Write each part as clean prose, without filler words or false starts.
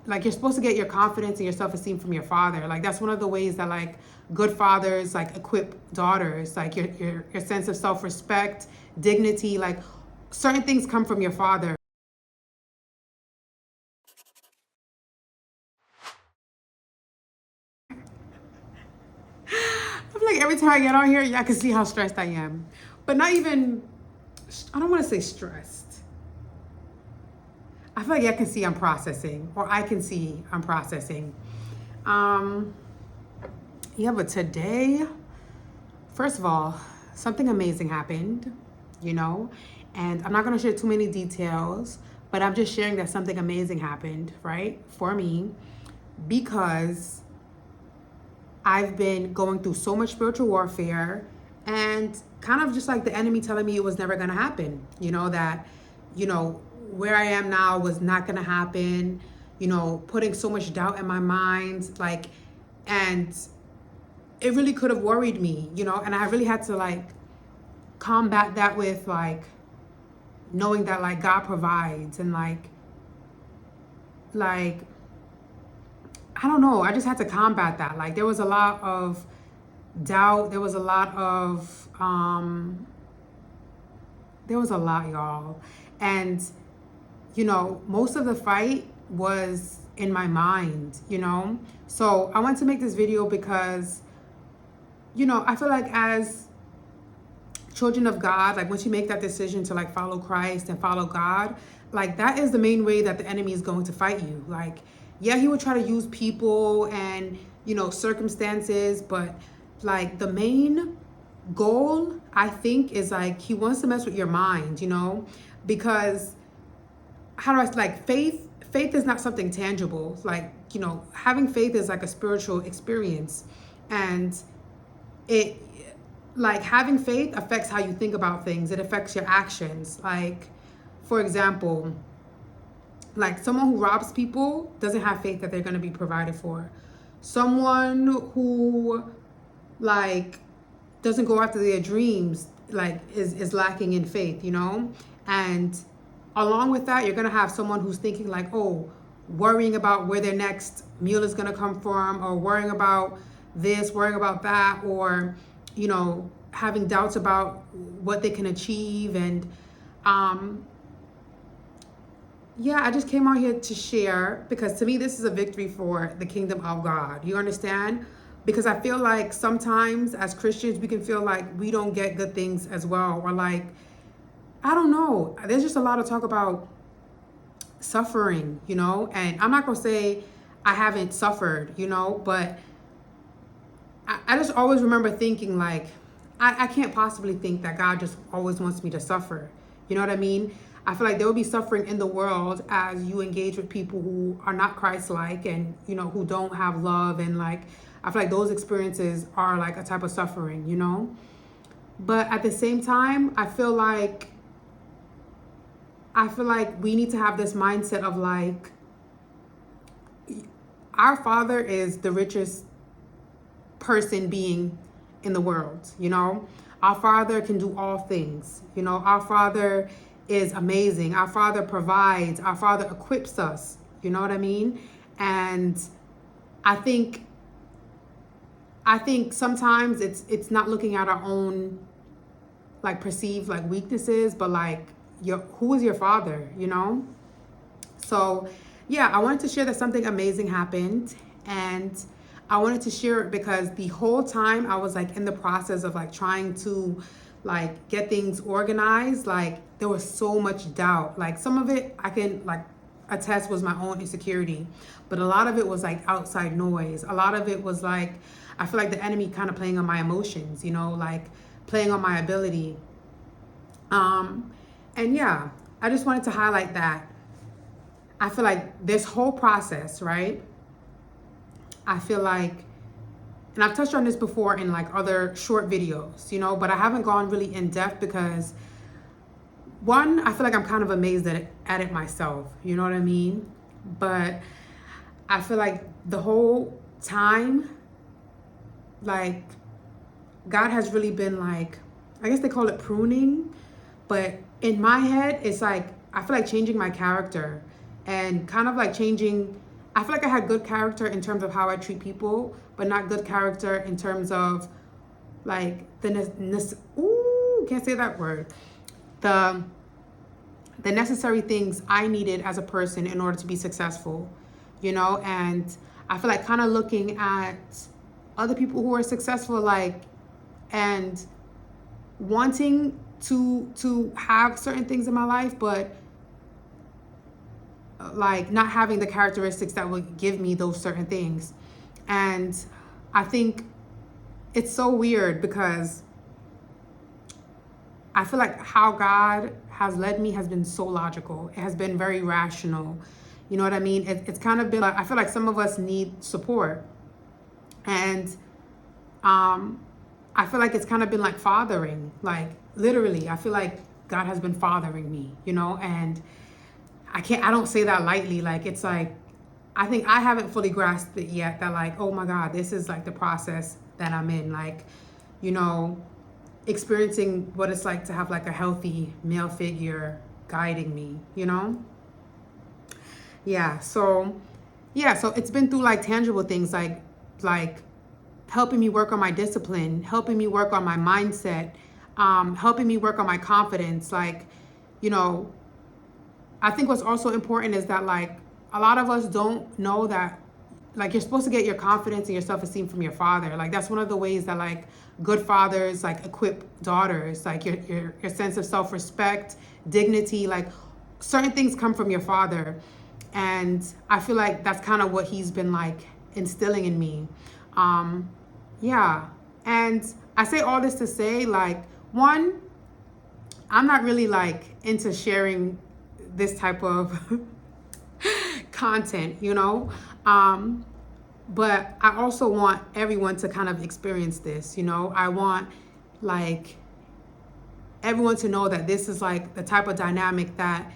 like you're supposed to get your confidence and your self-esteem from your father. Like that's one of the ways that like good fathers like equip daughters, like your sense of self-respect, dignity, like certain things come from your father. I feel like every time I get on here, y'all can see how stressed I am. But not even, I don't want to say stressed. I feel like y'all can see I'm processing, or I can see I'm processing. Um, yeah, but today, first of all, something amazing happened, you know, and I'm not going to share too many details, but I'm just sharing that something amazing happened, right, for me, because I've been going through so much spiritual warfare and kind of just like the enemy telling me it was never going to happen, you know, that, you know, where I am now was not going to happen, you know, putting so much doubt in my mind, like, and it really could have worried me, you know, and I really had to like combat that with like knowing that like God provides and like I don't know, I just had to combat that. Like there was a lot of doubt, there was a lot, y'all. And you know, most of the fight was in my mind, you know? So I want to make this video because, you know, I feel like as children of God, like once you make that decision to like follow Christ and follow God, like that is the main way that the enemy is going to fight you. Like, yeah, he would try to use people and, you know, circumstances, but like the main goal, I think, is like he wants to mess with your mind, you know, because how do I like faith is not something tangible. Like, you know, having faith is like a spiritual experience, and it like having faith affects how you think about things. It affects your actions. Like, for example, like someone who robs people doesn't have faith that they're going to be provided for. Someone who like doesn't go after their dreams like is lacking in faith, you know? And along with that, you're going to have someone who's thinking like, oh, worrying about where their next meal is going to come from, or worrying about this, worrying about that, or, you know, having doubts about what they can achieve. And um yeah, I just came out here to share because to me, this is a victory for the kingdom of God. You understand? Because I feel like sometimes as Christians, we can feel like we don't get good things as well. Or like, I don't know. There's just a lot of talk about suffering, you know? And I'm not going to say I haven't suffered, you know? But I just always remember thinking like, I can't possibly think that God just always wants me to suffer. You know what I mean? I feel like there will be suffering in the world as you engage with people who are not Christ-like and, you know, who don't have love. And like, I feel like those experiences are like a type of suffering, you know? But at the same time, I feel like we need to have this mindset of like, our Father is the richest person being in the world, you know? Our Father can do all things, you know? Our Father is amazing. Our Father provides. Our Father equips us, you know what I mean? And I think sometimes it's not looking at our own like perceived like weaknesses, but like who is your father, you know? So yeah, I wanted to share that something amazing happened, and I wanted to share it because the whole time I was like in the process of like trying to like get things organized, like there was so much doubt. Like some of it I can like attest was my own insecurity, but a lot of it was like outside noise. A lot of it was like I feel like the enemy kind of playing on my emotions, you know, like playing on my ability. Um and yeah, I just wanted to highlight that. I feel like this whole process, right? I feel like, and I've touched on this before in like other short videos, you know, but I haven't gone really in depth because one, I feel like I'm kind of amazed at it myself, you know what I mean? But I feel like the whole time, like God has really been like, I guess they call it pruning, but in my head, it's like, I feel like changing my character and kind of like changing I feel like I had good character in terms of how I treat people, but not good character in terms of like can't say that word. The necessary things I needed as a person in order to be successful, you know? And I feel like kind of looking at other people who are successful, like, and wanting to have certain things in my life, but like not having the characteristics that would give me those certain things. And I think it's so weird because I feel like how God has led me has been so logical. It has been very rational. You know what I mean? It's kind of been like, I feel like some of us need support. And I feel like it's kind of been like fathering, like literally, I feel like God has been fathering me, you know? And I don't say that lightly. Like, it's like, I think I haven't fully grasped it yet that like, oh my God, this is like the process that I'm in. Like, you know, experiencing what it's like to have like a healthy male figure guiding me, you know? So it's been through like tangible things, like helping me work on my discipline, helping me work on my mindset, helping me work on my confidence. Like, you know, I think what's also important is that like a lot of us don't know that like you're supposed to get your confidence and your self-esteem from your father. Like that's one of the ways that like good fathers like equip daughters, like your sense of self-respect, dignity, like certain things come from your father. And I feel like that's kind of what he's been like instilling in me. And I say all this to say, like, one, I'm not really like into sharing this type of content, you know? But I also want everyone to kind of experience this, you know? I want like everyone to know that this is like the type of dynamic that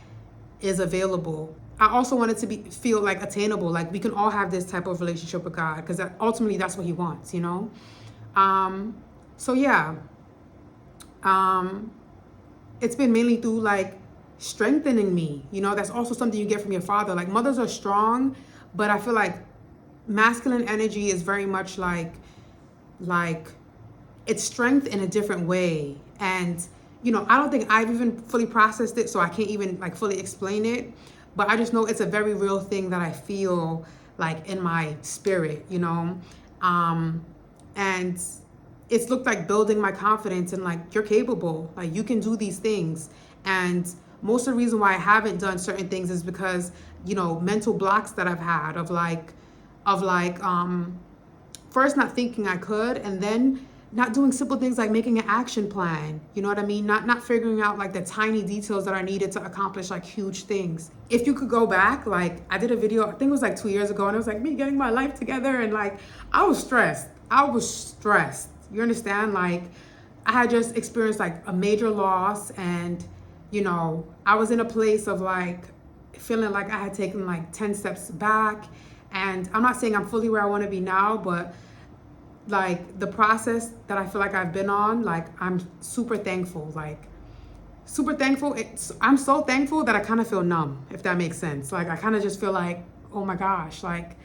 is available. I also want it to feel like attainable, like we can all have this type of relationship with God, because ultimately that's what he wants, you know? So yeah, it's been mainly through like strengthening me, you know? That's also something you get from your father. Like mothers are strong, but I feel like masculine energy is very much like it's strength in a different way. And you know, I don't think I've even fully processed it, so I can't even like fully explain it, but I just know it's a very real thing that I feel like in my spirit, you know? And it's looked like building my confidence and like you're capable, like you can do these things. And most of the reason why I haven't done certain things is because, you know, mental blocks that I've had of first not thinking I could, and then not doing simple things like making an action plan. You know what I mean? Not figuring out like the tiny details that are needed to accomplish like huge things. If you could go back, like I did a video, I think it was like 2 years ago, and it was like me getting my life together, and like I was stressed. You understand? Like I had just experienced like a major loss, and you know, I was in a place of like feeling like I had taken like 10 steps back. And I'm not saying I'm fully where I want to be now, but like the process that I feel like I've been on, like I'm super thankful, like super thankful. I'm so thankful that I kind of feel numb, if that makes sense. Like I kind of just feel like, oh my gosh, like,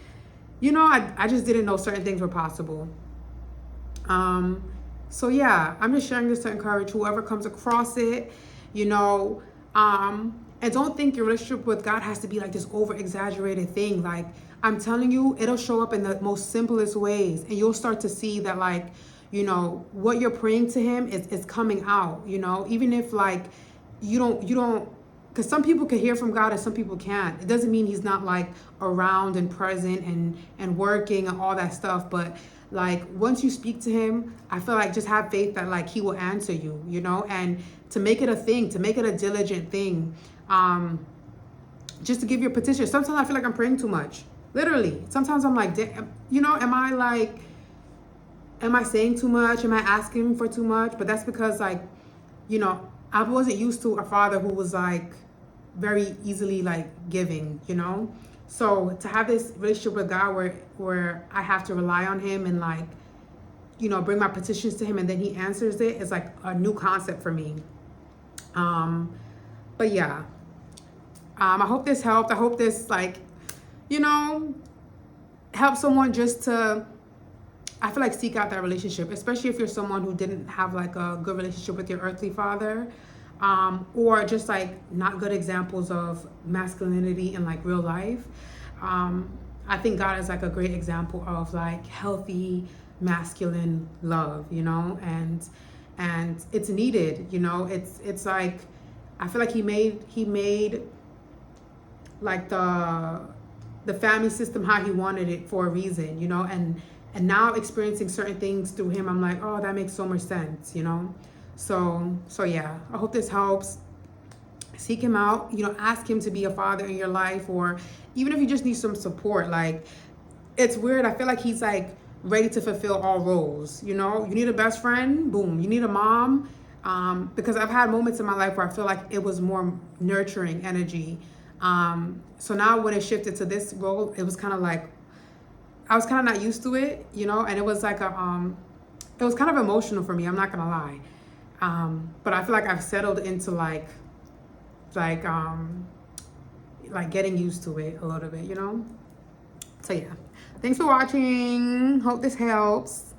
you know, I just didn't know certain things were possible. So yeah, I'm just sharing this to encourage whoever comes across it, you know, and don't think your relationship with God has to be like this over exaggerated thing. Like I'm telling you, it'll show up in the most simplest ways, and you'll start to see that like, you know, what you're praying to him is coming out, you know, even if like you don't, because some people can hear from God and some people can't. It doesn't mean he's not like around and present and working and all that stuff. But like once you speak to him, I feel like just have faith that like he will answer you, you know, and to make it a thing, to make it a diligent thing, just to give your petition. Sometimes I feel like I'm praying too much. Literally. Sometimes I'm like, you know, am I saying too much? Am I asking for too much? But that's because like, you know, I wasn't used to a father who was like very easily like giving, you know? So to have this relationship with God where I have to rely on him and like, you know, bring my petitions to him and then he answers it is like a new concept for me. But yeah, I hope this helped. I hope this like, you know, help someone just to, I feel like, seek out that relationship, especially if you're someone who didn't have like a good relationship with your earthly father, or just like not good examples of masculinity in like real life. I think God is like a great example of like healthy masculine love, you know, and it's needed, you know. It's like, I feel like he made like the family system how he wanted it for a reason, you know, and now experiencing certain things through him, I'm like, oh, that makes so much sense, you know. So yeah, I hope this helps. Seek him out, you know, ask him to be a father in your life, or even if you just need some support. Like, it's weird, I feel like he's like ready to fulfill all roles, you know. You need a best friend, boom. You need a mom, because I've had moments in my life where I feel like it was more nurturing energy. So now when it shifted to this role, it was kind of like I was kind of not used to it, you know, and it was like it was kind of emotional for me, I'm not gonna lie. But I feel like I've settled into like like getting used to it a little bit, you know. So yeah, thanks for watching, hope this helps.